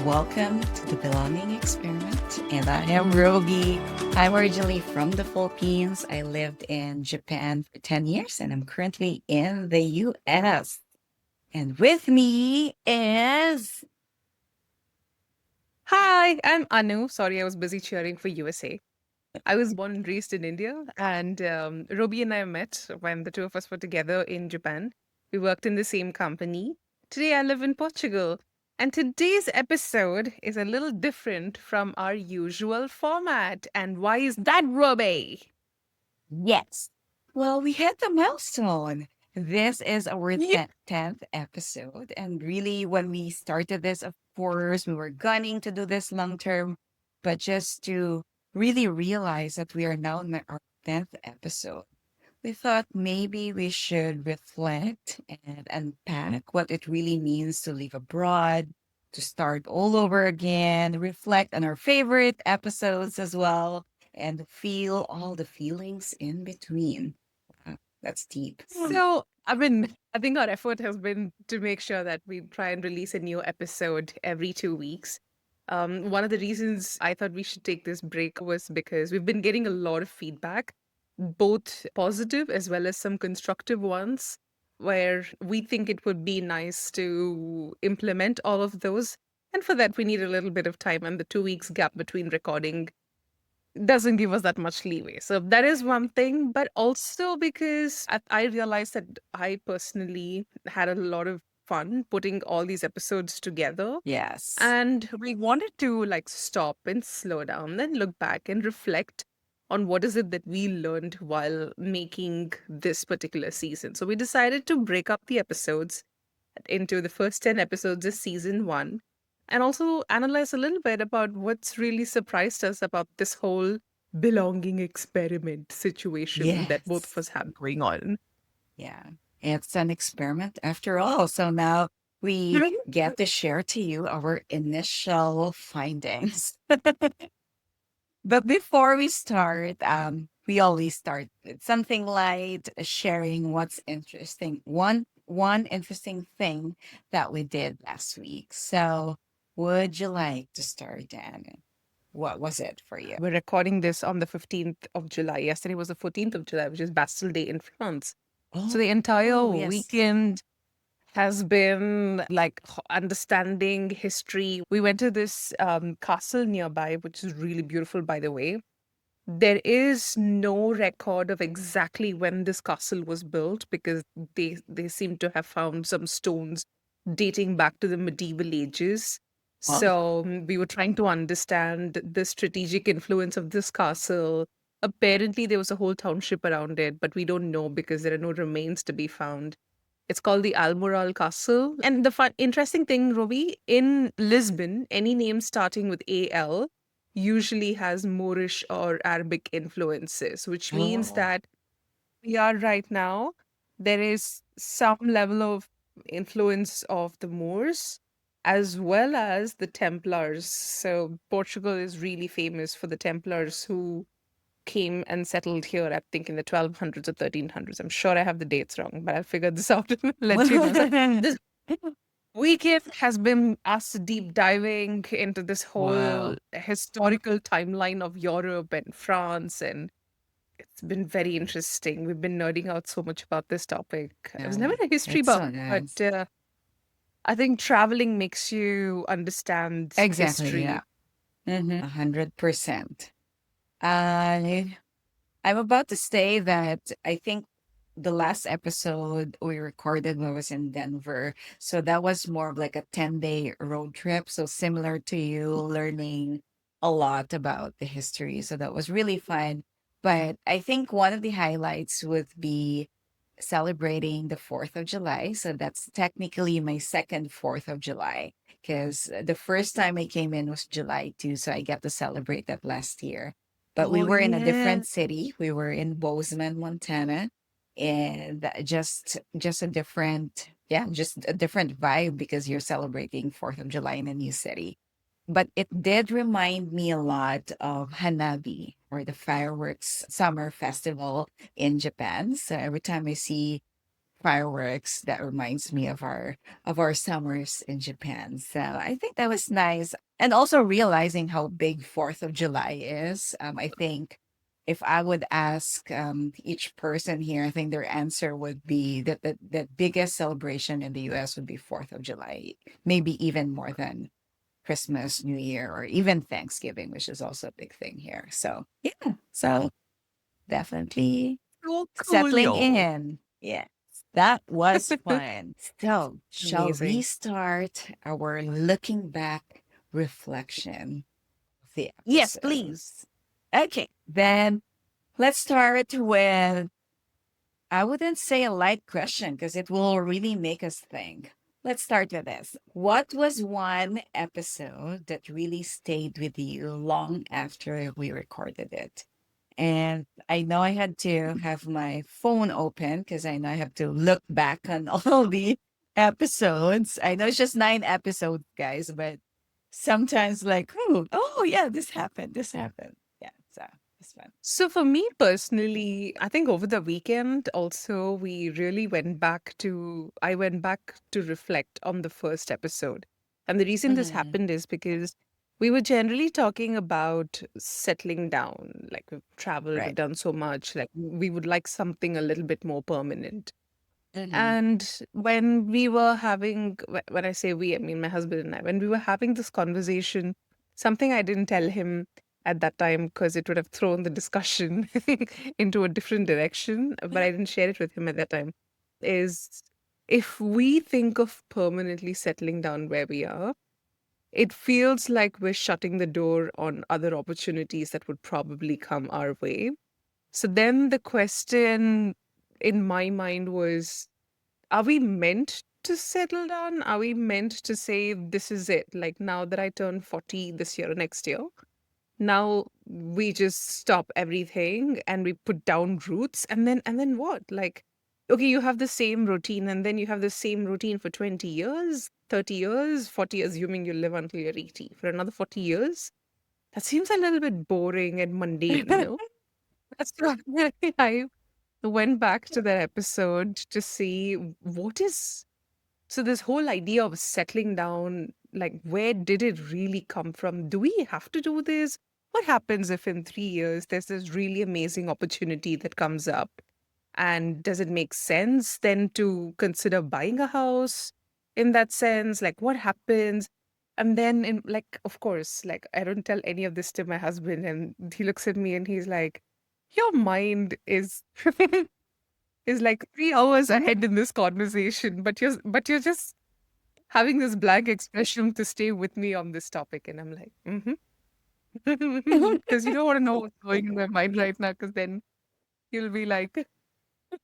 welcome to the Belonging Experiment. And I am Rogi. I'm originally from the Philippines. I lived in Japan for 10 years and I'm currently in the US. And with me is. Hi, I'm Anu. Sorry, I was busy cheering for USA. I was born and raised in India, and Roby and I met when the two of us were together in Japan. We worked in the same company. Today, I live in Portugal. And today's episode is a little different from our usual format. And why is that, Roby? Yes. Well, we hit the milestone. This is our Yeah. 10th episode. And really, when we started this, of course, we were gunning to do this long term, but just to really realize that we are now in our 10th episode, we thought maybe we should reflect and unpack what it really means to live abroad, to start all over again, reflect on our favorite episodes as well, and feel all the feelings in between. Wow, that's deep. I think our effort has been to make sure that we try and release a new episode every 2 weeks. One of the reasons I thought we should take this break was because we've been getting a lot of feedback, both positive as well as some constructive ones, where we think it would be nice to implement all of those. And for that, we need a little bit of time, and the 2 weeks gap between recording doesn't give us that much leeway. So that is one thing, but also because I realized that I personally had a lot of fun putting all these episodes together. Yes. And we wanted to like stop and slow down, then look back and reflect on what is it that we learned while making this particular season. So we decided to break up the episodes into the first 10 episodes of season one and also analyze a little bit about what's really surprised us about this whole belonging experiment situation that both of Yes. us have going on. Yeah. It's an experiment after all. So now we get to share to you our initial findings. But before we start, we always start with something light, sharing what's interesting. One interesting thing that we did last week. So, would you like to start, Dan? What was it for you? We're recording this on the 15th of July. Yesterday was the 14th of July, which is Bastille Day in France. So the entire Oh, yes. weekend has been like understanding history. We went to this castle nearby, which is really beautiful, by the way. There is no record of exactly when this castle was built because they seem to have found some stones dating back to the medieval ages. Huh? So we were trying to understand the strategic influence of this castle. Apparently, there was a whole township around it, but we don't know because there are no remains to be found. It's called the Almoral Castle. And the interesting thing, Rovi, in Lisbon, any name starting with AL usually has Moorish or Arabic influences, which means Oh, that we are right now, there is some level of influence of the Moors as well as the Templars. So Portugal is really famous for the Templars who came and settled here, I think, in the 1200s or 1300s. I'm sure I have the dates wrong, but I'll figure this out and let you know. So this weekend has been us deep diving into this whole wow. historical timeline of Europe and France, and it's been very interesting. We've been nerding out so much about this topic. I was never Yeah, a history it's so buff, but nice. I think traveling makes you understand Exactly. Yeah. history. 100%. I I'm about to say that I think the last episode we recorded when I was in Denver. So that was more of like a 10-day road trip. So similar to you, learning a lot about the history. So that was really fun. But I think one of the highlights would be celebrating the 4th of July. So that's technically my second 4th of July because the first time I came in was July 2. So I got to celebrate that last year, but we Oh, were in a yeah. different city. We were in Bozeman, Montana, and just a different, yeah, just a different vibe because you're celebrating 4th of July in a new city. But it did remind me a lot of Hanabi, or the fireworks summer festival in Japan. So every time I see fireworks that reminds me of our summers in Japan. So I think that was nice. And also realizing how big 4th of July is. I think if I would ask each person here, I think their answer would be that the biggest celebration in the US would be 4th of July, maybe even more than Christmas, New Year, or even Thanksgiving, which is also a big thing here. So yeah, so definitely So settling cool. in. Yes, that was fun. So, shall we Amazing. start our looking back reflection of the Yes, please. episodes? Okay, then let's start with, I wouldn't say a light question because it will really make us think. Let's start with this. What was one episode that really stayed with you long after we recorded it? And I know I had to have my phone open because I know I have to look back on all the episodes. I know it's just 9 episodes, guys, but sometimes like, oh yeah, this happened, this happened. Yeah, so it's fun. So for me personally, I think over the weekend also we really I went back to reflect on the first episode. And the reason this Hmm. happened is because we were generally talking about settling down. Like we've traveled, we've Right. done so much, like we would like something a little bit more permanent. Hmm. And when we were having, when I say we, I mean my husband and I, when we were having this conversation, something I didn't tell him at that time because it would have thrown the discussion into a different direction, but I didn't share it with him at that time, is if we think of permanently settling down where we are, it feels like we're shutting the door on other opportunities that would probably come our way. So then the question in my mind was, are we meant to settle down? Are we meant to say this is it? Like now that I turn 40 this year or next year, now we just stop everything and we put down roots and then what? Like okay, you have the same routine and then you have the same routine for 20 years, 30 years, 40, assuming you live until you're 80. For another 40 years? That seems a little bit boring and mundane, no? That's why I went back to that episode to see what is so this whole idea of settling down, like where did it really come from? Do we have to do this? What happens if in 3 years there's this really amazing opportunity that comes up? And does it make sense then to consider buying a house in that sense? Like what happens? And then in like, of course, like I don't tell any of this to my husband and he looks at me and he's like, your mind is like 3 hours ahead in this conversation, but you're just having this blank expression to stay with me on this topic. And I'm like, mm-hmm. Because you don't want to know what's going in my mind right now, because then you'll be like,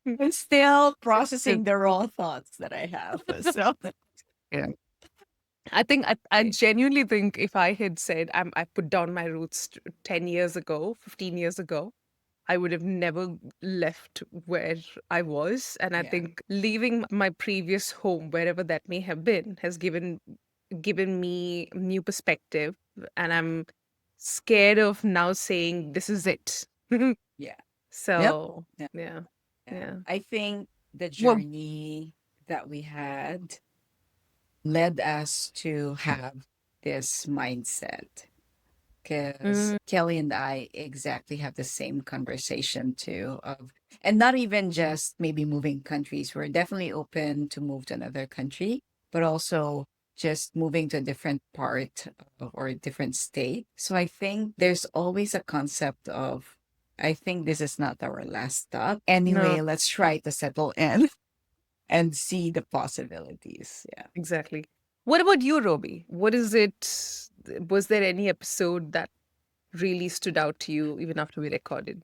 I'm still yeah. processing the raw thoughts that I have. So I think I genuinely think if I had said I put down my roots 10 years ago, 15 years ago, I would have never left where I was. And I yeah. think leaving my previous home, wherever that may have been, has given me new perspective. And I'm scared of now saying this is it. Yeah. Yep. So Yeah. yeah. Yeah. Yeah. I think the Well, journey that we had led us to have this mindset because mm, Kelly and I exactly have the same conversation too of, and not even just maybe moving countries. We're definitely open to move to another country, but also just moving to a different part or a different state. So I think there's always a concept of, I think this is not our last stop. no, Anyway, let's try to settle in and see the possibilities. Yeah. exactly. What about you, Roby? What is it? Was there any episode that really stood out to you even after we recorded?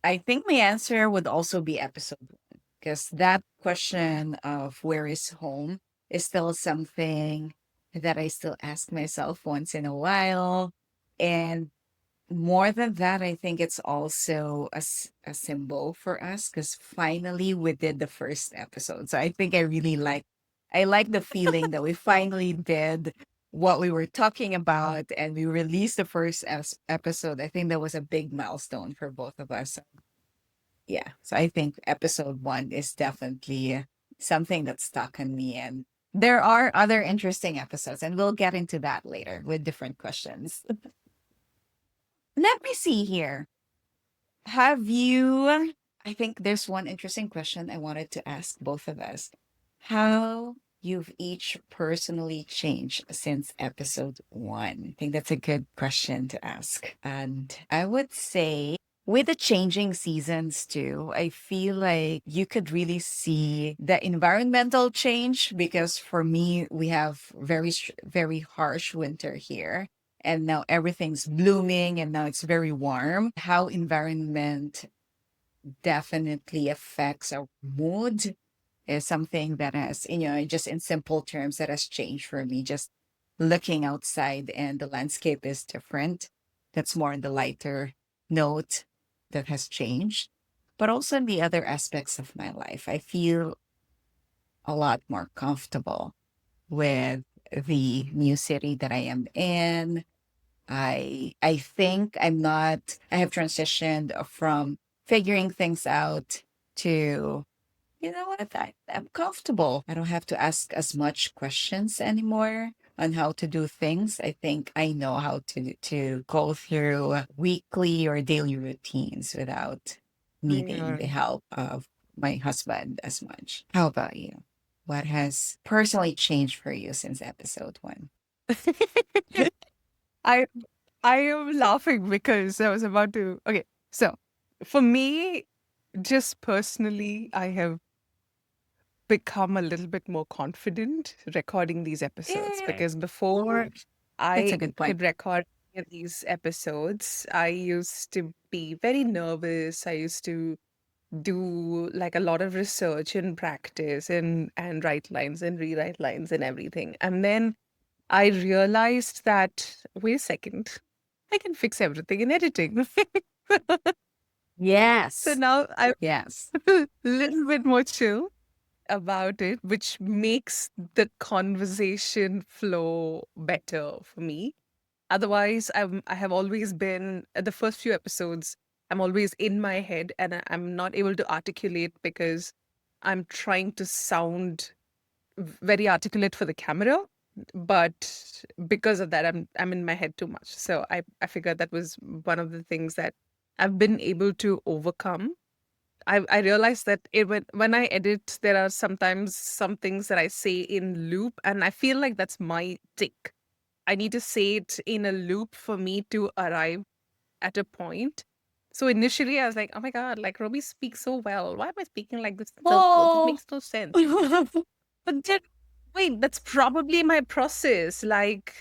I think my answer would also be episode one because that question of where is home is still something that I still ask myself once in a while. And more than that, I think it's also a symbol for us because finally we did the first episode. So I think I like the feeling that we finally did what we were talking about and we released the first episode. I think that was a big milestone for both of us. Yeah. So I think episode one is definitely something that stuck on me. And there are other interesting episodes, and we'll get into that later with different questions. Let me see here. Have you? I think there's one interesting question I wanted to ask both of us. How you've each personally changed since episode one? I think that's a good question to ask. And I would say, with the changing seasons too, I feel like you could really see the environmental change because for me, we have very harsh winter here. And now everything's blooming and now it's very warm. How environment definitely affects our mood is something that has, just in simple terms, that has changed for me. Just looking outside and the landscape is different. That's more in the lighter note that has changed. But also in the other aspects of my life, I feel a lot more comfortable with the new city that I am in. I think I have transitioned from figuring things out to, you know what, I'm comfortable. I don't have to ask as much questions anymore on how to do things. I think I know how to go through weekly or daily routines without needing Yeah. the help of my husband as much. How about you? What has personally changed for you since episode one? I I am laughing because I was about to. Okay, so for me, just personally, I have become a little bit more confident recording these episodes Yeah, because before that's a I good point. could record these episodes, I used to be very nervous. I used to do like a lot of research and practice and write lines and rewrite lines and everything. And then I realized that, wait a second, I can fix everything in editing. So Yes. now I'm Yes. a little bit more chill about it, which makes the conversation flow better for me. Otherwise, I have always been at the first few episodes, I'm always in my head and I'm not able to articulate because I'm trying to sound very articulate for the camera, but because of that, I'm in my head too much. So I figured that was one of the things that I've been able to overcome. I realized that when I edit, there are sometimes some things that I say in loop, and I feel like that's my tick. I need to say it in a loop for me to arrive at a point. So initially, I was like, "Oh my god, like Robbie speaks so well. Why am I speaking like this in circles? It Oh. makes no sense." But then, wait, that's probably my process. Like,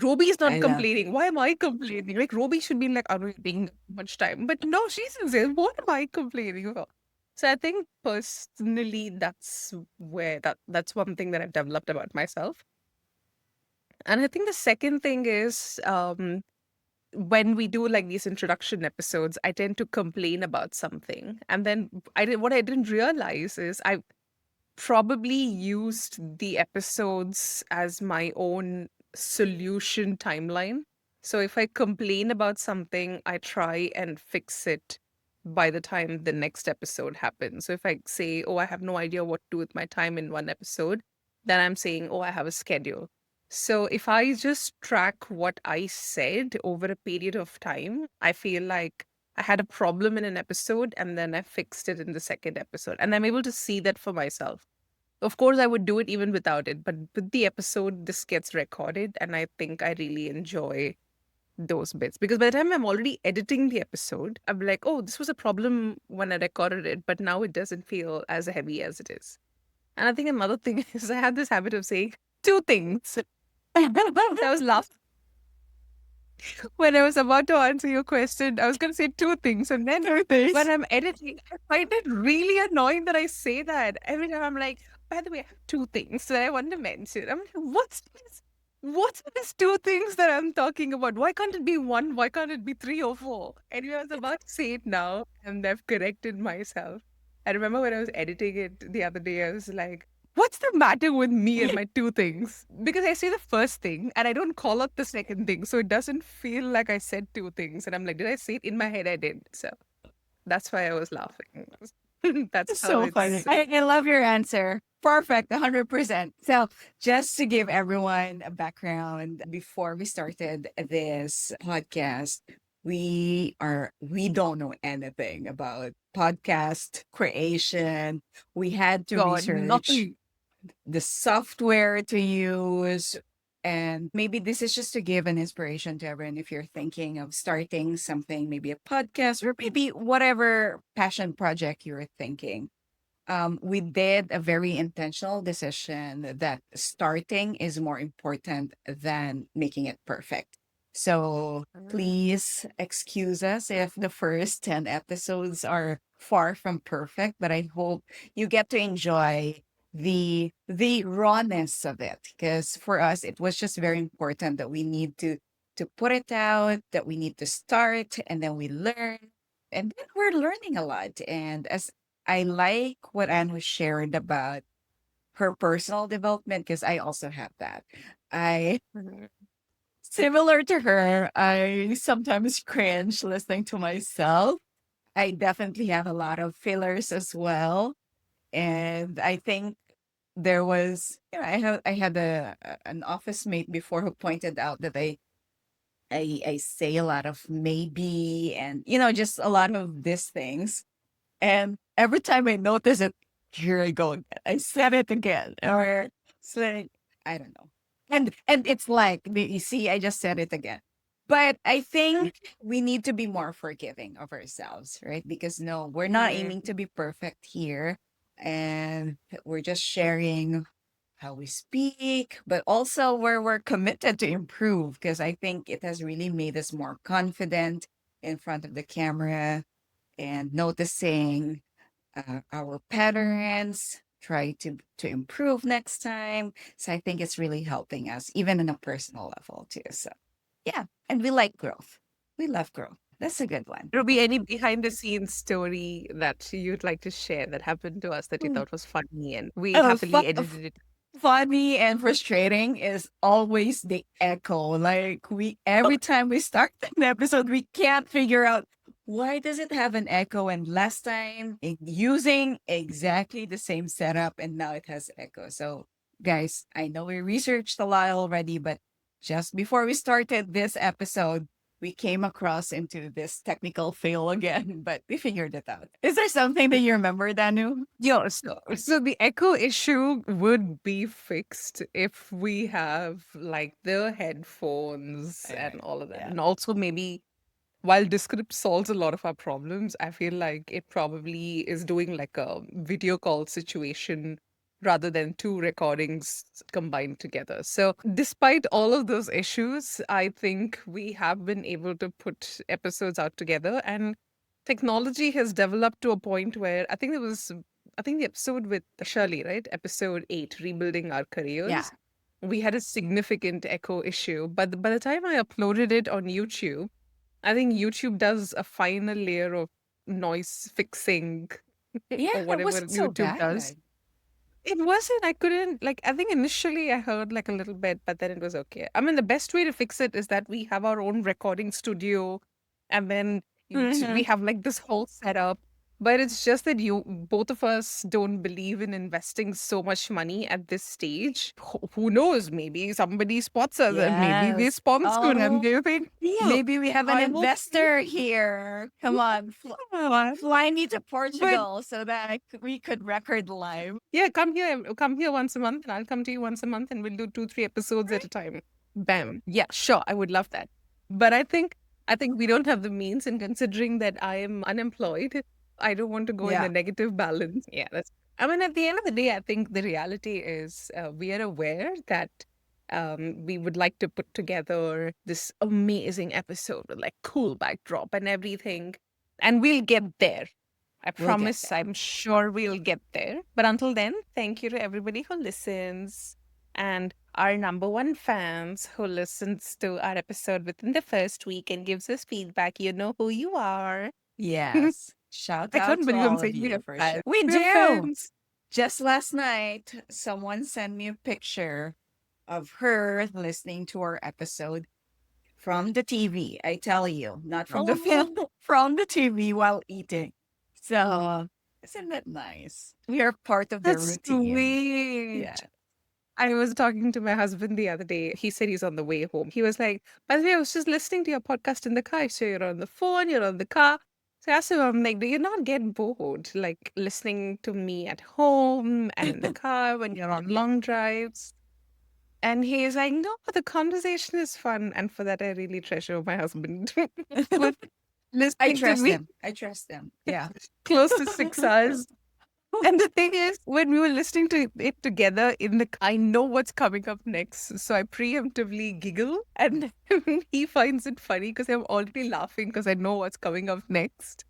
Roby is not I know. complaining. Why am I complaining? Like, Roby should be like, I'm not taking much time. But no, she's saying, what am I complaining about? So I think personally, that's where that's one thing that I've developed about myself. And I think the second thing is when we do like these introduction episodes, I tend to complain about something. And then what I didn't realize is I probably used the episodes as my own solution timeline. So if I complain about something, I try and fix it by the time the next episode happens. So if I say, oh, I have no idea what to do with my time in one episode, then I'm saying, oh, I have a schedule. So if I just track what I said over a period of time, I feel like I had a problem in an episode and then I fixed it in the second episode. And I'm able to see that for myself. Of course, I would do it even without it, but with the episode, this gets recorded, and I think I really enjoy those bits because by the time I'm already editing the episode, I'm like, oh, this was a problem when I recorded it, but now it doesn't feel as heavy as it is. And I think another thing is I had this habit of saying two things. I was laughing when I was about to answer your question. I was going to say two things, and then Two when things. I'm editing, I find it really annoying that I say that every time. I'm like, by the way, I have two things that I want to mention. I'm like, what's this? What's these two things that I'm talking about? Why can't it be one? Why can't it be three or four? Anyway, I was about to say it now, and I've corrected myself. I remember when I was editing it the other day, I was like, what's the matter with me and my two things? Because I say the first thing and I don't call out the second thing. So it doesn't feel like I said two things. And I'm like, did I say it? In my head, I did. So that's why I was laughing. That's It's how so funny. it's. I love your answer. Perfect, 100%. So, just to give everyone a background, before we started this podcast, we don't know anything about podcast creation. We had to God, research nothing. the software to use. And maybe this is just to give an inspiration to everyone if you're thinking of starting something, maybe a podcast or maybe whatever passion project you're thinking. We did a very intentional decision that starting is more important than making it perfect. So please excuse us if the first 10 episodes are far from perfect, but I hope you get to enjoy the rawness of it, because for us it was just very important that we need to put it out, that we need to start, and then we learn, and then we're learning a lot. And as I like what Anne was shared about her personal development, because I also have that. I Mhm. Similar to her, I sometimes cringe listening to myself. I definitely have a lot of fillers as well. And I think there was, I had an office mate before who pointed out that I say a lot of maybe, and just a lot of these things. And every time I notice it, here I go again. I said it again. Or it's like, I don't know. And it's like, you see, I just said it again. But I think we need to be more forgiving of ourselves, right? Because no, we're not aiming Mhm. to be perfect here. And we're just sharing how we speak, but also where we're committed to improve. Because I think it has really made us more confident in front of the camera and noticing our patterns, try to improve next time. So I think it's really helping us, even on a personal level too. So yeah, and we like growth. We love growth. That's a good one. Ruby, any behind the scenes story that you'd like to share that happened to us that you Mm. thought was funny and we Uh, happily fu- edited it? Funny and frustrating is always the echo. Like we every time we start an episode, we can't figure out why does it have an echo. And last time using exactly the same setup, and now it has echo. So guys, I know we researched a lot already, but just before we started this episode, we came across into this technical fail again, but we figured it out. Is there something that you remember, Danu? Yeah, so the echo issue would be fixed if we have like the headphones and all of that. Yeah. And also maybe while Descript solves a lot of our problems, I feel like it probably is doing like a video call situation rather than two recordings combined together. So, despite all of those issues, I think we have been able to put episodes out together, and technology has developed to a point where I think the episode with Shirley, right? Episode 8, Rebuilding Our Yeah. Careers. We had a significant echo issue, but by the time I uploaded it on YouTube, I think YouTube does a final layer of noise fixing Yeah, or it whatever wasn't so YouTube does. bad. It wasn't, I couldn't, like, I think initially I heard like a little bit, but then it was okay. I mean, the best way to fix it is that we have our own recording studio and then we Mhm. have like this whole setup. But it's just that both of us don't believe in investing so much money at this stage. Who knows? Maybe somebody spots us and maybe they Yes. sponsor and Oh, they think, deal. maybe we have an I hope investor here. Come on, so. fly me to But Portugal so that we could record live. yeah, come here once a month, and I'll come to you once a month, and we'll do 2, 3 episodes at a time. Bam. Yeah, sure, I would love that. But I think we don't have the means, and considering that I am unemployed, I don't want to go in Yeah. the negative balance. Yeah, that's. I mean, at the end of the day, I think the reality is we are aware that we would like to put together this amazing episode with like cool backdrop and everything, and we'll get there. I We'll get promise, there. I'm sure we'll get there. But until then, thank you to everybody who listens and our number one fans who listens to our episode within the first week and gives us feedback. You know who you are. Yes. Shout I out can't to believe I'm all of saying we you have for sure. fans. We We have do. fans. Just last night, someone sent me a picture of her listening to our episode from the TV. I tell you, not from the Oh, film, from the TV while eating. So Isn't that nice? We are part of their That's routine. Yeah. sweet. I was talking to my husband the other day. He said he's on the way home. He was like, by the way, I was just listening to your podcast in the car. So you're on the phone, you're on the car. So I asked him, I'm like, do you not get bored? Like listening to me at home and in the car when you're on long drives? And he's like, no, the conversation is fun. And for that, I really treasure my husband with I listening to trust me them. I trust them. Yeah. close to 6 hours. And the thing is, when we were listening to it together I know what's coming up next. So I preemptively giggle and he finds it funny because I'm already laughing because I know what's coming up next.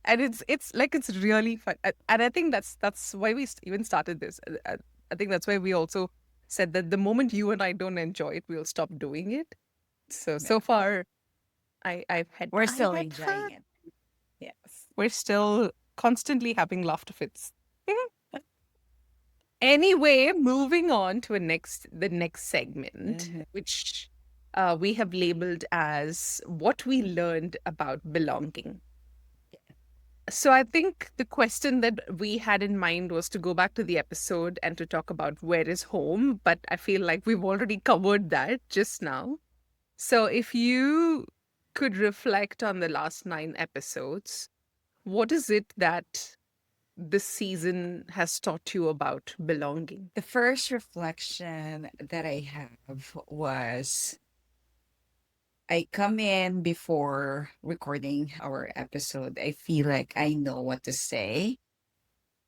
And it's like it's really fun. And I think that's why we even started this. I think that's why we also said that the moment you and I don't enjoy it, we'll stop doing it. So Yeah. so far We're I've still had enjoying fun. it. Yes. We're still constantly having laughter fits. Anyway, moving on to the next segment, Mhm. which we have labeled as what we learned about belonging. So I think the question that we had in mind was to go back to the episode and to talk about where is home, but I feel like we've already covered that just now. So if you could reflect on the last 9 episodes, what is it that this season has taught you about belonging? The first reflection that I have was I come in before recording our episode. I feel like I know what to say.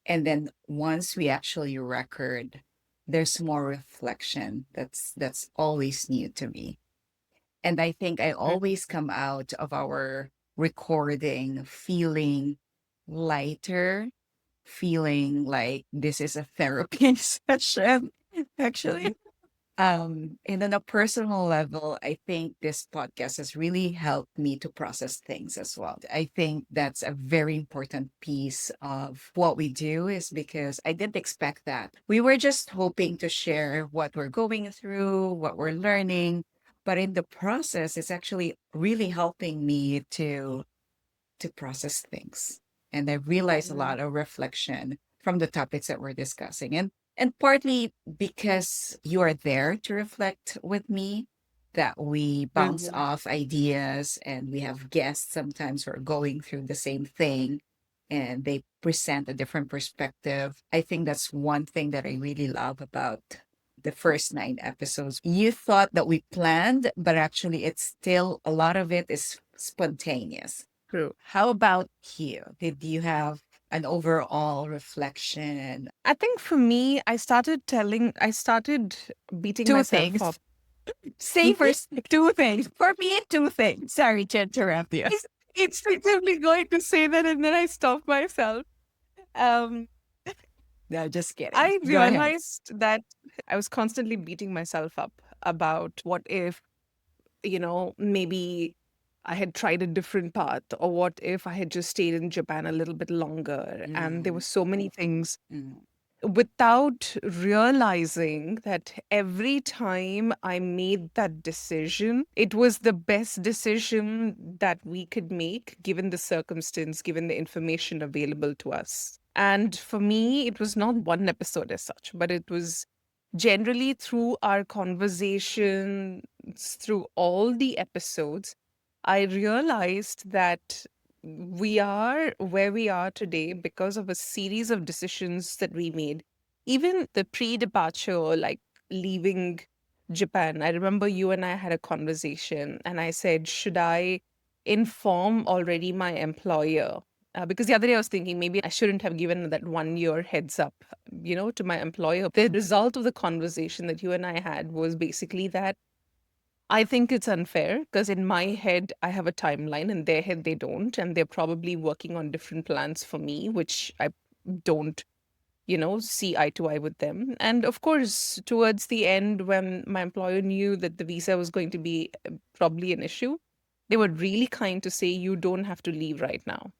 And then once we actually record, there's more reflection. That's always new to me. And I think I always come out of our recording feeling lighter, feeling like this is a therapy session, actually. And on a personal level, I think this podcast has really helped me to process things as well. I think that's a very important piece of what we do is because I didn't expect that. We were just hoping to share what we're going through, what we're learning, but in the process, it's actually really helping me to process things. And I realized a lot of reflection from the topics that we're discussing. And partly because you are there to reflect with me, that we bounce Mhm. off ideas and we have guests sometimes who are going through the same thing and they present a different perspective. I think that's one thing that I really love about the first 9 episodes. You thought that we planned, but actually it's still a lot of it is spontaneous. True. How about you? Did you have an overall reflection? I think for me, I started beating Two myself up. things. Say first two things. For me, two things. Sorry to interrupt you. I instinctively going to say that and then I stopped myself. Um, No, just kidding. I Go ahead. realized that I was constantly beating myself up about what if, maybe I had tried a different path, or what if I had just stayed in Japan a little bit longer. And there were Mm, so many things mm, without realizing that every time I made that decision, it was the best decision that we could make given the circumstance, given the information available to us. And for me, it was not one episode as such, but it was generally through our conversations, through all the episodes, I realized that we are where we are today because of a series of decisions that we made. Even the pre departure, like leaving Japan, I remember you and I had a conversation, and I said, should I inform already my employer? Because the other day I was thinking maybe I shouldn't have given that 1 year heads up, to my employer. The result of the conversation that you and I had was basically that I think it's unfair because in my head, I have a timeline, in their head, they don't. And they're probably working on different plans for me, which I don't, see eye to eye with them. And of course, towards the end, when my employer knew that the visa was going to be probably an issue, they were really kind to say, you don't have to leave right now.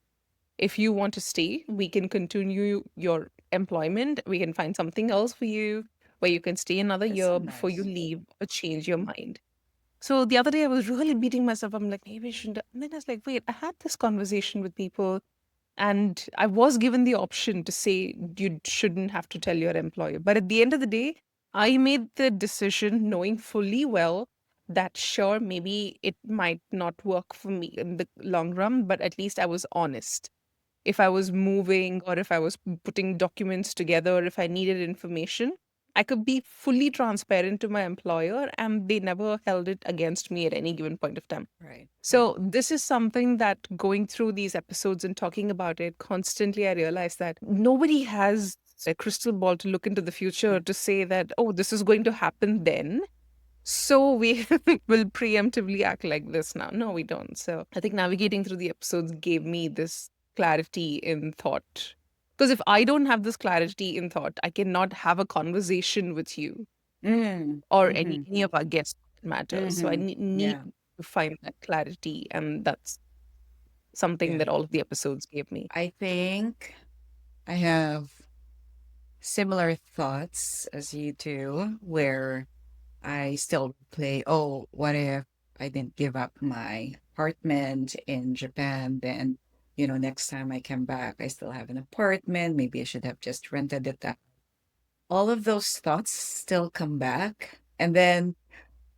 If you want to stay, we can continue your employment. We can find something else for you where you can stay another that's so year before you nice. leave or change your mind. So the other day I was really beating myself. I'm like, maybe I shouldn't. And then I was like, wait, I had this conversation with people. And I was given the option to say you shouldn't have to tell your employer. But at the end of the day, I made the decision knowing fully well that sure, maybe it might not work for me in the long run, but at least I was honest. If I was moving or if I was putting documents together or if I needed information, I could be fully transparent to my employer and they never held it against me at any given point of time. Right. So, this is something that going through these episodes and talking about it constantly, I realize that nobody has a crystal ball to look into the future to say that, oh, this is going to happen then. So, we will preemptively act like this now. No, we don't. So, I think navigating through the episodes gave me this clarity in thought. Because if I don't have this clarity in thought, I cannot have a conversation with you Mm, or mm-hmm, any of our guests that matters. So I mm-hmm. need Yeah. to find that clarity, and that's something Yeah. that all of the episodes gave me. I think I have similar thoughts as you do, where I still play, oh, what if I didn't give up my apartment in Japan? Then, next time I come back, I still have an apartment. Maybe I should have just rented it out. All of those thoughts still come back. And then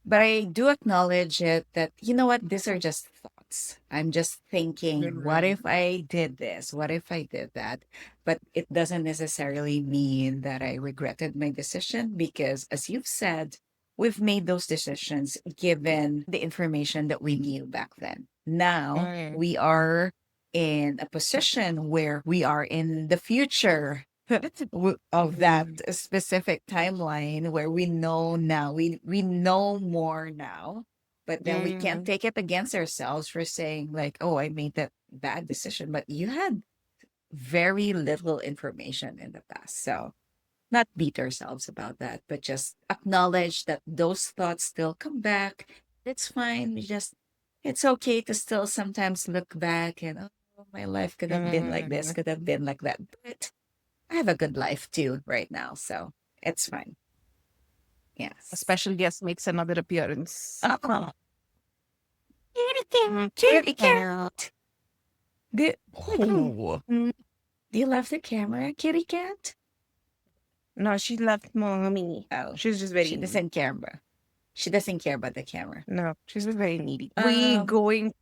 but I do acknowledge it that, you know what, these are just thoughts. I'm just thinking, what Mm, if I did this? What if I did that? But it doesn't necessarily mean that I regretted my decision because, as you've said, we've made those decisions given the information that we knew back then. Now mm, we are in a position where we are in the future of that mm, specific timeline where we know now we know more now, but then we can't mm, take it against ourselves for saying like, oh, I made that bad decision, but you had very little information in the past. So not beat ourselves about that, but just acknowledge that those thoughts still come back. It's fine. It's okay to still sometimes look back and, oh, my life could have been like this, mm. could have been like that. But I have a good life too right now. So it's fine. A Yes. special guest makes another appearance. Oh, kitty cat, kitty cat. Do, Oh. do you love the camera, kitty cat? No, she left mommy. Oh, She's just very she needy. doesn't care about. She doesn't care about the camera. No, she's just very needy. We Um, going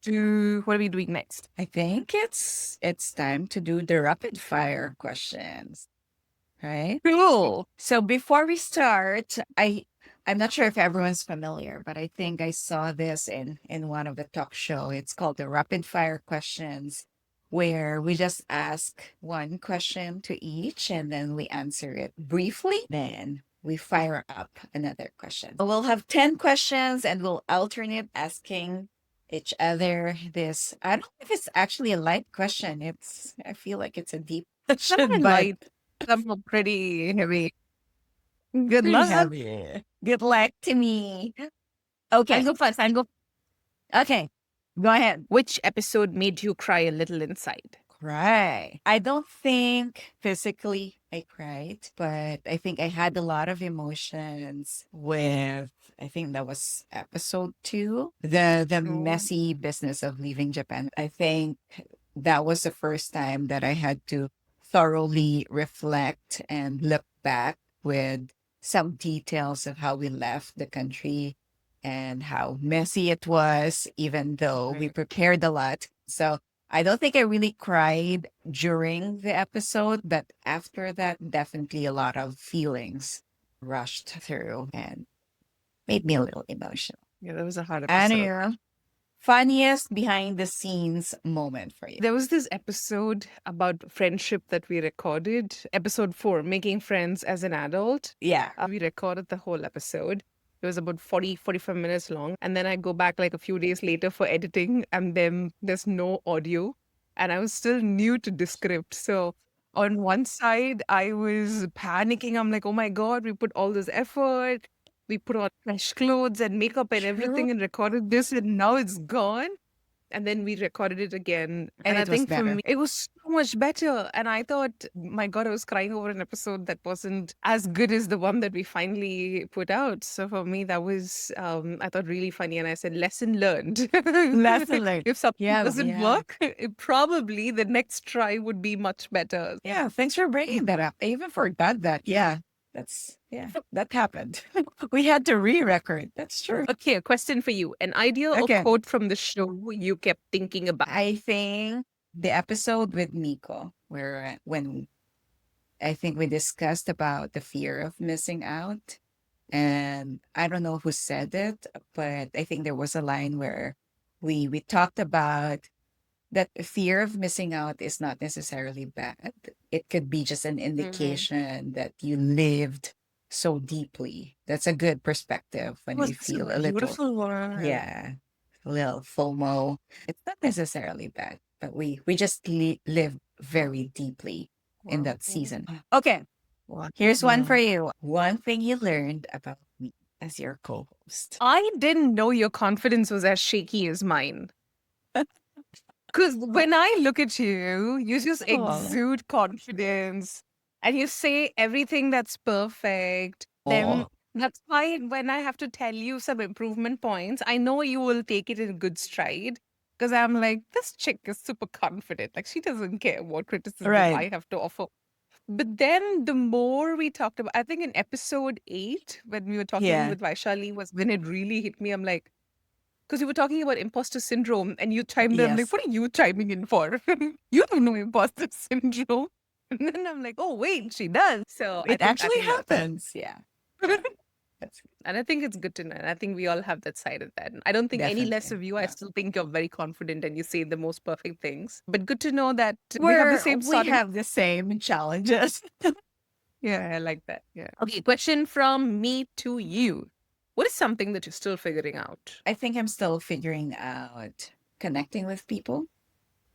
to what are we doing next? I think it's time to do the rapid fire questions, right? Cool. So before we start, I'm not sure if everyone's familiar, but I think I saw this in one of the talk show. It's called the rapid fire questions, where we just ask one question to each and then we answer it briefly. Then we fire up another question. We'll have 10 questions and we'll alternate asking each other this. I don't know if it's actually a light question. I feel like it's a deep It's not question, but light. Some are pretty heavy. Good pretty luck. heavy. Good luck to me. I'll Okay. go first. I'll go. Okay. Go ahead. Which episode made you cry a little inside? Cry. I don't think physically I cried, but I think I had a lot of emotions with, I think that was episode 2, the Oh, messy business of leaving Japan. I think that was the first time that I had to thoroughly reflect and look back with some details of how we left the country and how messy it was, even though we right. prepared a lot. So I don't think I really cried during the episode, but after that, definitely a lot of feelings rushed through and made me a little emotional. Yeah, that was a hard episode. Anu, funniest behind the scenes moment for you? There was this episode about friendship that we recorded, episode 4, Making Friends as an Adult. Yeah. We recorded the whole episode. It was about 45 minutes long. And then I go back like a few days later for editing, and then there's no audio. And I was still new to the script. So on one side, I was panicking. I'm like, oh my God, we put all this effort. We put on fresh clothes and makeup and True. everything and recorded this, and now it's gone. And then we recorded it again. And And I it was think for better. me, it was so much better. And I thought, my God, I was crying over an episode that wasn't as good as the one that we finally put out. So for me, that was, I thought, really funny. And I said, lesson learned. Lesson learned. If something Yeah, doesn't yeah. work, probably the next try would be much better. Yeah, thanks for bringing that up. I even forgot that. Yeah, that happened. We had to re-record. That's true. Okay, a question for you. An idea or Okay. quote from the show you kept thinking about? I think the episode with Nico, where when I think we discussed about the fear of missing out. And I don't know who said it, but I think there was a line where we talked about that fear of missing out is not necessarily bad. It could be just an Mhm. indication that you lived so deeply. That's a good perspective It when was we such a feel a little, beautiful one. yeah, a little FOMO. It's not necessarily bad, but we just live very deeply in Wow. that season. Okay, here's one for Wow. you. One thing you learned about me as your co-host. I didn't know your confidence was as shaky as mine. Because when I look at you, you just Oh, exude confidence and you say everything that's perfect. Then oh, that's why when I have to tell you some improvement points, I know you will take it in good stride. Because I'm like, this chick is super confident. Like, she doesn't care what criticism right. I have to offer. But then the more we talked about, I think in episode 8, when we were talking Yeah. with Vaishali, was when it really hit me. I'm like, because you were talking about imposter syndrome and you chimed in. I'm like, Yes. what are you chiming in for? You don't know imposter syndrome. And then I'm like, oh, wait, she does. So It I actually think that's happens. Yeah. That's and I think it's good to know. And I think we all have that side of that. And I don't think any less definitely. of you. I Yeah. still think you're very confident and you say the most perfect things. But good to know that we have the same We starting. have the same challenges. Yeah, I like that. Yeah. Okay, question from me to you. What is something that you're still figuring out? I think I'm still figuring out connecting with people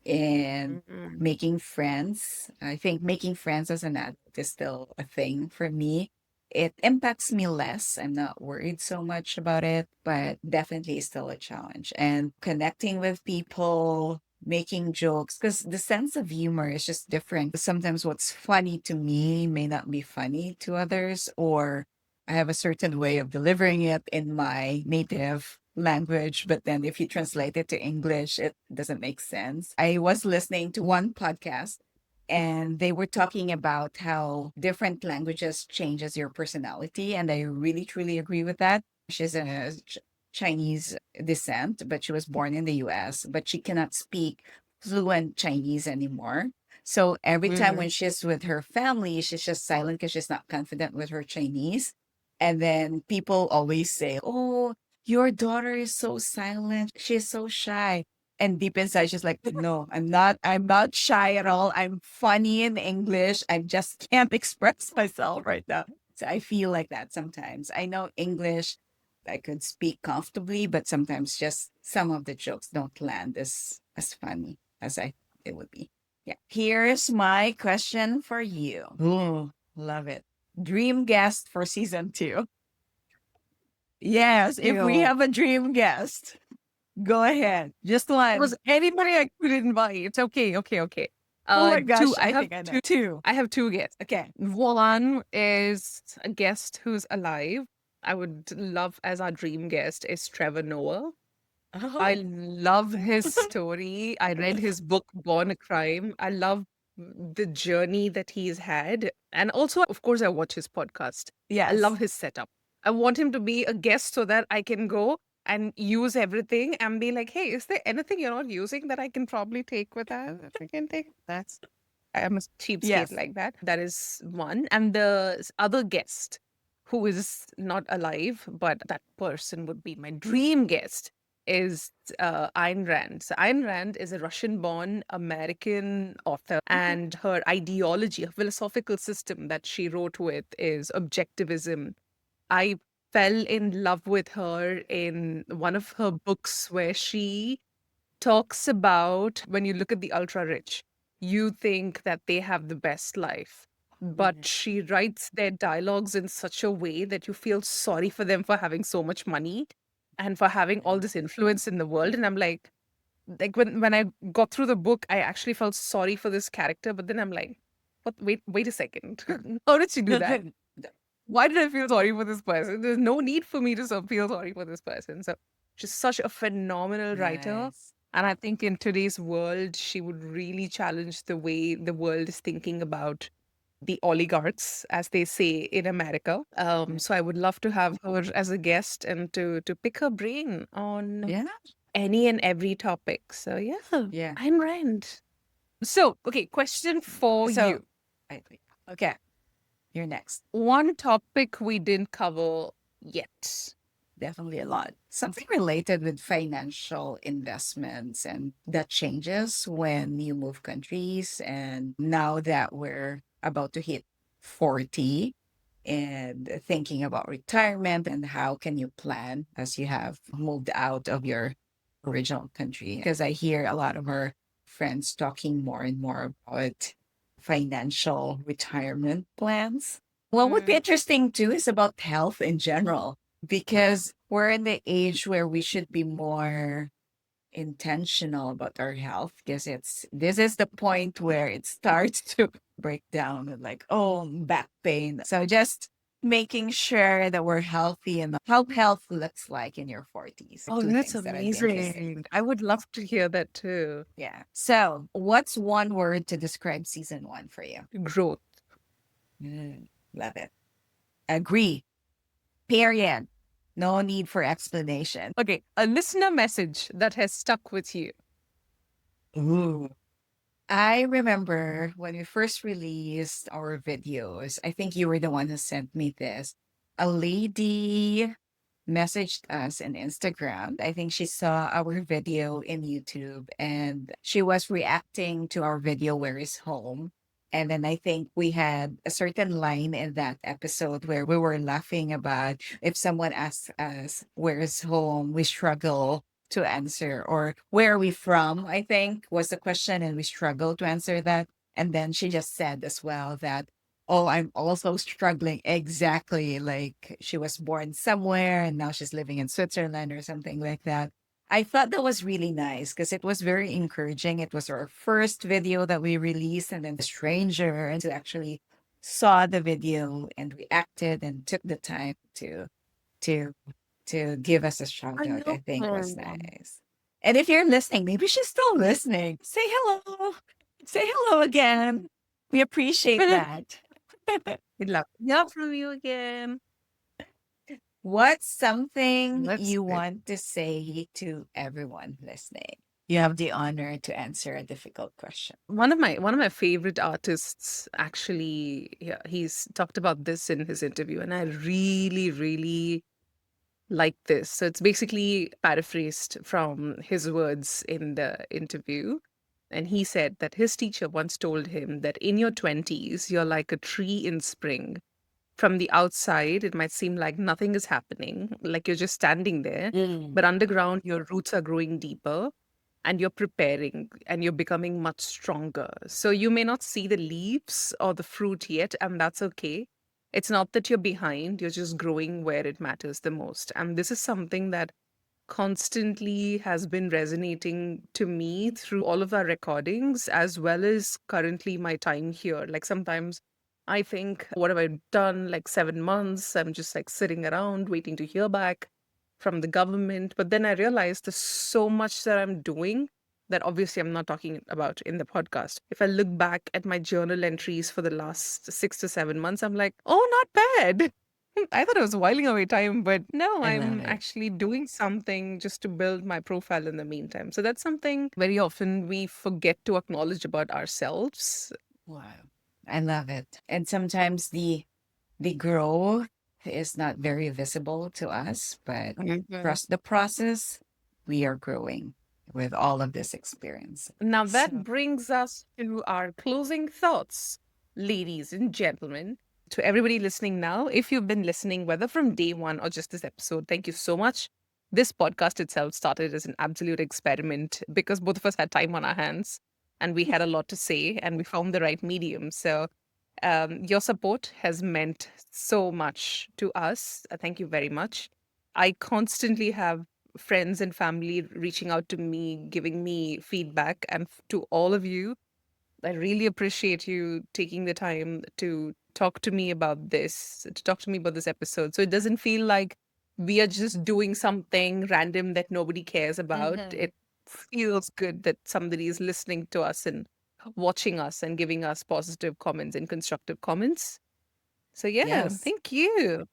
and Mm-mm. making friends. I think making friends as an adult is still a thing for me. It impacts me less. I'm not worried so much about it, but definitely is still a challenge. And connecting with people, making jokes, because the sense of humor is just different. Sometimes what's funny to me may not be funny to others, or I have a certain way of delivering it in my native language, but then if you translate it to English, it doesn't make sense. I was listening to one podcast and they were talking about how different languages changes your personality, and I really truly agree with that. She's a Chinese descent, but she was born in the US, but she cannot speak fluent Chinese anymore. So every time when Mm. she's with her family, she's just silent because she's not confident with her Chinese. And then people always say, "Oh, your daughter is so silent. She's so shy." And deep inside, she's like, "No, I'm not. I'm not shy at all. I'm funny in English. I just can't express myself right now." So I feel like that sometimes. I know English, I could speak comfortably, but sometimes just some of the jokes don't land as funny as I it would be. Yeah. Here's my question for you. Ooh, love it. Dream guest for season 2. Yes, if we Yo. have a dream guest, go ahead. Just one. Was anybody I could invite? It's okay, okay, okay. Oh my Two. gosh, I think I know. Two. I have two guests. Okay. One is a guest who's alive. I would love as our dream guest is Trevor Noah. I Oh. love his story. I read his book, Born a Crime. I love the journey that he's had. And also, of course, I watch his podcast. I Yes. love his setup. I want him to be a guest so that I can go and use everything and be like, hey, is there anything you're not using that I can probably take with us? If I can take that's I'm a cheapskate Yes. like that. That is one. And the other guest who is not alive, but that person would be my dream guest is Ayn Rand. So Ayn Rand is a Russian-born American author, and her ideology, her philosophical system that she wrote with is objectivism. I fell in love with her in one of her books where she talks about when you look at the ultra rich, you think that they have the best life. But Mhm. she writes their dialogues in such a way that you feel sorry for them for having so much money and for having all this influence in the world. And I'm like, like when I got through the book, I actually felt sorry for this character, but then I'm like, what? Wait a second. How did she do that? Why did I feel sorry for this person? There's no need for me to feel sorry for this person. So she's such a phenomenal writer. Nice. And I think in today's world, she would really challenge the way the world is thinking about the oligarchs, as they say in America. Yeah. So I would love to have her as a guest and to pick her brain on Yeah. any and every topic. So yeah, Yeah. I'm Rand. So, okay, question for So, you. wait. Okay, you're next. One topic we didn't cover yet. Definitely a lot. Something related with financial investments and that changes when you move countries. And now that we're about to hit 40 and thinking about retirement and how can you plan as you have moved out of your original country. Because I hear a lot of our friends talking more and more about financial retirement plans. What would be Mm. interesting too is about health in general, because we're in the age where we should be more intentional about our health because this is the point where it starts to break down with like, oh, back pain. So just making sure that we're healthy and how health looks like in your 40s. Oh, Two that's things that I'd be interested. amazing. I would love to hear that too. Yeah. So what's one word to describe season one for you? Growth. Love it. Agree. Period. No need for explanation. Okay, a listener message that has stuck with you. Ooh. I remember when we first released our videos, I think you were the one who sent me this. A lady messaged us on Instagram. I think she saw our video in YouTube and she was reacting to our video, Where is Home? And then I think we had a certain line in that episode where we were laughing about if someone asks us, Where is home? We struggle to answer, or where are we from? I think was the question, and we struggle to answer that. And then she just said as well that, oh, I'm also struggling. Exactly. Like she was born somewhere and now she's living in Switzerland or something like that. I thought that was really nice because it was very encouraging. It was our first video that we released, and then a stranger and to actually saw the video and reacted and took the time to give us a shout I out, I know. think was nice. And if you're listening, maybe she's still listening. Say hello. Say hello again. We appreciate that. We'd love to hear from you again. What's something That's you good. want to say to everyone listening? You have the honor to answer a difficult question. One of my favorite artists actually, yeah, he's talked about this in his interview, and I really, really like this. So it's basically paraphrased from his words in the interview. And he said that his teacher once told him that in your 20s, you're like a tree in spring. From the outside, it might seem like nothing is happening, like you're just standing there. Mm. But underground, your roots are growing deeper and you're preparing and you're becoming much stronger. So you may not see the leaves or the fruit yet, and that's okay. It's not that you're behind, you're just growing where it matters the most. And this is something that constantly has been resonating to me through all of our recordings, as well as currently my time here. Like sometimes I think, what have I done? Like 7 months, I'm just like sitting around waiting to hear back from the government. But then I realized there's so much that I'm doing that obviously I'm not talking about in the podcast. If I look back at my journal entries for the last 6 to 7 months, I'm like, oh, not bad. I thought I was whiling away time, but no, I love I'm it. actually doing something just to build my profile in the meantime. So that's something very often we forget to acknowledge about ourselves. Wow. I love it. And sometimes the growth is not very visible to us, but Mhm. trust the process, we are growing with all of this experience. Now that So brings us to our closing thoughts, ladies and gentlemen. To everybody listening now, if you've been listening, whether from day one or just this episode, thank you so much. This podcast itself started as an absolute experiment because both of us had time on our hands and we had a lot to say and we found the right medium. So, your support has meant so much to us. Thank you very much. I constantly have friends and family reaching out to me, giving me feedback, and to all of you, I really appreciate you taking the time to talk to me about this, to talk to me about this episode. So it doesn't feel like we are just doing something random that nobody cares about. Mm-hmm. It feels good that somebody is listening to us and watching us and giving us positive comments and constructive comments. So yeah, Yes. thank you.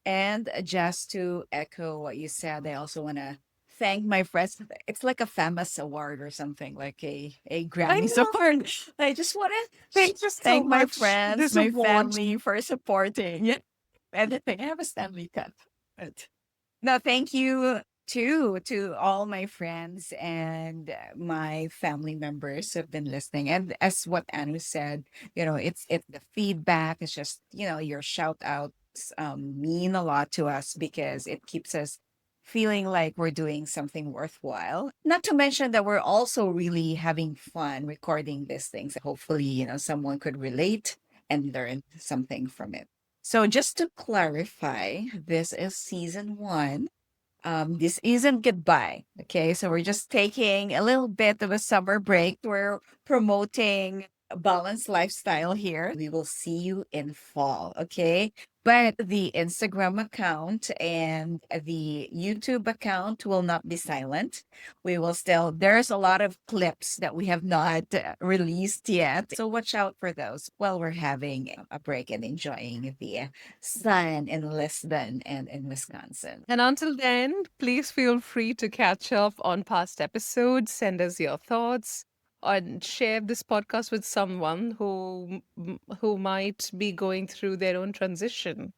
And just to echo what you said, I also want to thank my friends. It's like a famous award or something, like a I Grammys know. award. I just want to Thank you so thank my much. friends, This my award. family for supporting. Yeah, anything. I have a Stanley Cup. But no, thank you to all my friends and my family members who've been listening. And as what Anu said, it's the feedback. It's just your shout outs mean a lot to us because it keeps us feeling like we're doing something worthwhile. Not to mention that we're also really having fun recording these things. Hopefully, someone could relate and learn something from it. So just to clarify, this is season one. This isn't goodbye. Okay. So we're just taking a little bit of a summer break. We're promoting a balanced lifestyle here. We will see you in fall. Okay. But the Instagram account and the YouTube account will not be silent. We will still, there's a lot of clips that we have not released yet. So watch out for those while we're having a break and enjoying the sun in Lisbon and in Wisconsin. And until then, please feel free to catch up on past episodes, send us your thoughts, and share this podcast with someone who might be going through their own transition.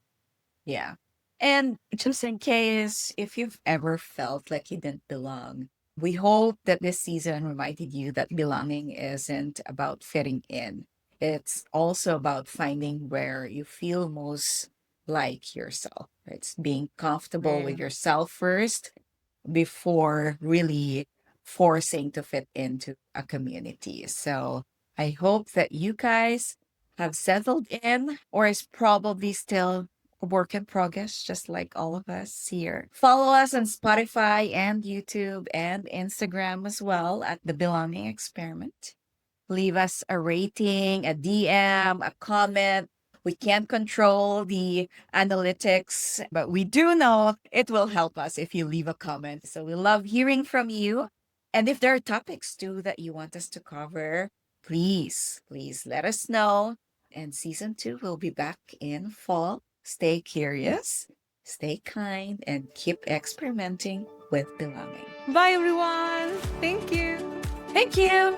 Yeah. And just in case, if you've ever felt like you didn't belong, we hope that this season reminded you that belonging isn't about fitting in. It's also about finding where you feel most like yourself. It's being comfortable with Mm. yourself first before really forcing to fit into a community. So I hope that you guys have settled in, or is probably still a work in progress, just like all of us here. Follow us on Spotify and YouTube and Instagram as well at The Belonging Experiment. Leave us a rating, a DM, a comment. We can't control the analytics, but we do know it will help us if you leave a comment. So we love hearing from you. And if there are topics too that you want us to cover, please let us know. And season two will be back in fall. Stay curious, stay kind, and keep experimenting with belonging. Bye, everyone. Thank you. Thank you.